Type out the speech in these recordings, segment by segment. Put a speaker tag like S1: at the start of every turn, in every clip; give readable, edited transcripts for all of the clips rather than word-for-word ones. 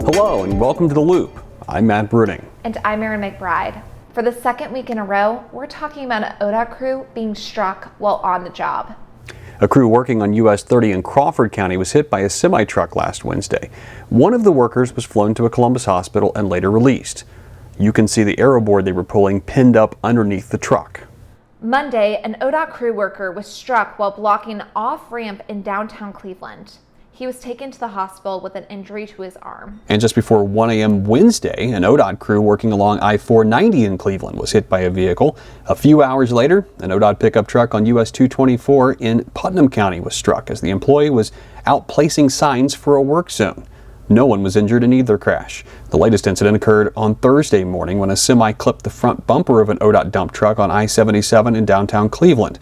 S1: Hello and welcome to The Loop. I'm Matt Bruning.
S2: And I'm Erin McBride. For the second week in a row, we're talking about an ODOT crew being struck while on the job.
S1: A crew working on US 30 in Crawford County was hit by a semi-truck last Wednesday. One of the workers was flown to a Columbus hospital and later released. You can see the aero board they were pulling pinned up underneath the truck.
S2: Monday, an ODOT crew worker was struck while blocking an off-ramp in downtown Cleveland. He was taken to the hospital with an injury to his arm.
S1: And just before 1 a.m. Wednesday, an ODOT crew working along I-490 in Cleveland was hit by a vehicle. A few hours later, an ODOT pickup truck on US 224 in Putnam County was struck as the employee was out placing signs for a work zone. No one was injured in either crash. The latest incident occurred on Thursday morning when a semi clipped the front bumper of an ODOT dump truck on I-77 in downtown Cleveland.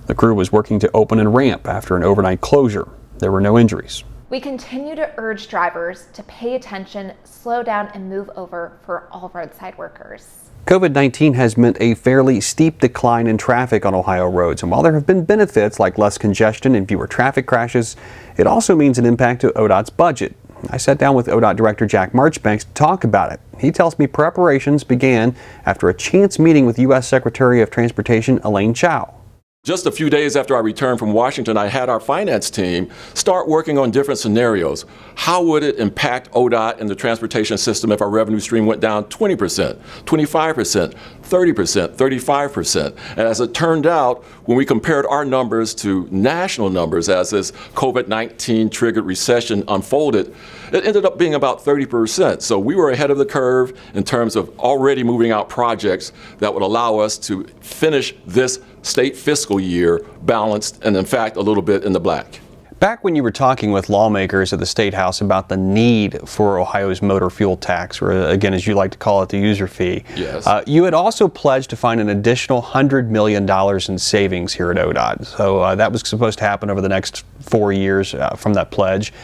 S1: The crew was working to open a ramp after an overnight closure. There were no injuries.
S2: We continue to urge drivers to pay attention, slow down, and move over for all roadside workers.
S1: COVID-19 has meant a fairly steep decline in traffic on Ohio roads, and while there have been benefits like less congestion and fewer traffic crashes, it also means an impact to ODOT's budget. I sat down with ODOT Director Jack Marchbanks to talk about it. He tells me preparations began after a chance meeting with U.S. Secretary of Transportation Elaine Chao.
S3: Just a few days after I returned from Washington, I had our finance team start working on different scenarios. How would it impact ODOT and the transportation system if our revenue stream went down 20%, 25%, 30%, 35%? And as it turned out, when we compared our numbers to national numbers as this COVID-19 triggered recession unfolded, it ended up being about 30%. So we were ahead of the curve in terms of already moving out projects that would allow us to finish this state fiscal year balanced and in fact a little bit in the black.
S1: Back when you were talking with lawmakers at the State House about the need for Ohio's motor fuel tax, or again as you like to call it, the user fee,
S3: yes.
S1: You had also pledged to find an additional $100 million in savings here at ODOT. So that was supposed to happen over the next 4 years from that pledge.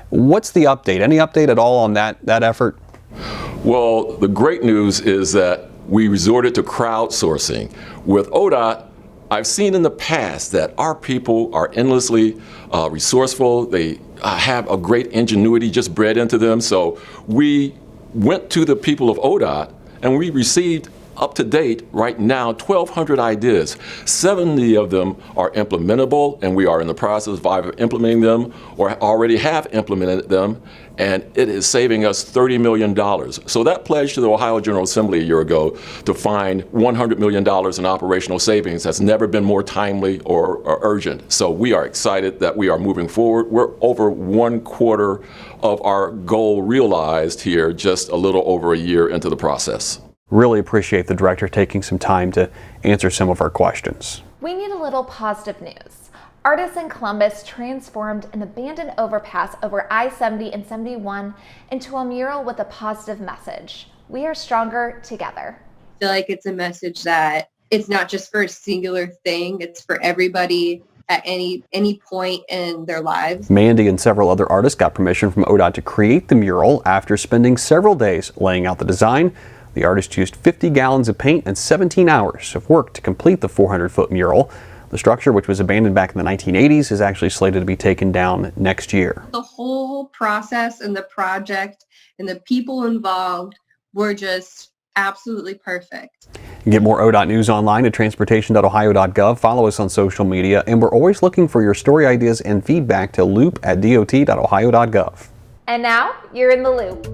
S1: What's the update? Any update at all on that effort?
S3: Well, the great news is that we resorted to crowdsourcing. With ODOT, I've seen in the past that our people are endlessly resourceful. They have a great ingenuity just bred into them. So we went to the people of ODOT and we received up to date right now 1,200 ideas. 70 of them are implementable, and we are in the process of either implementing them or already have implemented them, and it is saving us $30 million. So that pledge to the Ohio General Assembly a year ago to find $100 million in operational savings has never been more timely or urgent. So we are excited that we are moving forward. We're over 1/4 of our goal realized here just a little over a year into the process.
S1: Really appreciate the director taking some time to answer some of our questions.
S2: We need a little positive news. Artists in Columbus transformed an abandoned overpass over I-70 and 71 into a mural with a positive message. We are stronger together.
S4: I feel like it's a message that it's not just for a singular thing, it's for everybody at any point in their lives.
S1: Mandy and several other artists got permission from ODOT to create the mural after spending several days laying out the design. The artist used 50 gallons of paint and 17 hours of work to complete the 400-foot mural. The structure, which was abandoned back in the 1980s, is actually slated to be taken down next year.
S4: The whole process and the project and the people involved were just absolutely perfect.
S1: Get more ODOT news online at transportation.ohio.gov. Follow us on social media, and we're always looking for your story ideas and feedback to loop@dot.ohio.gov.
S2: And now, you're in the loop.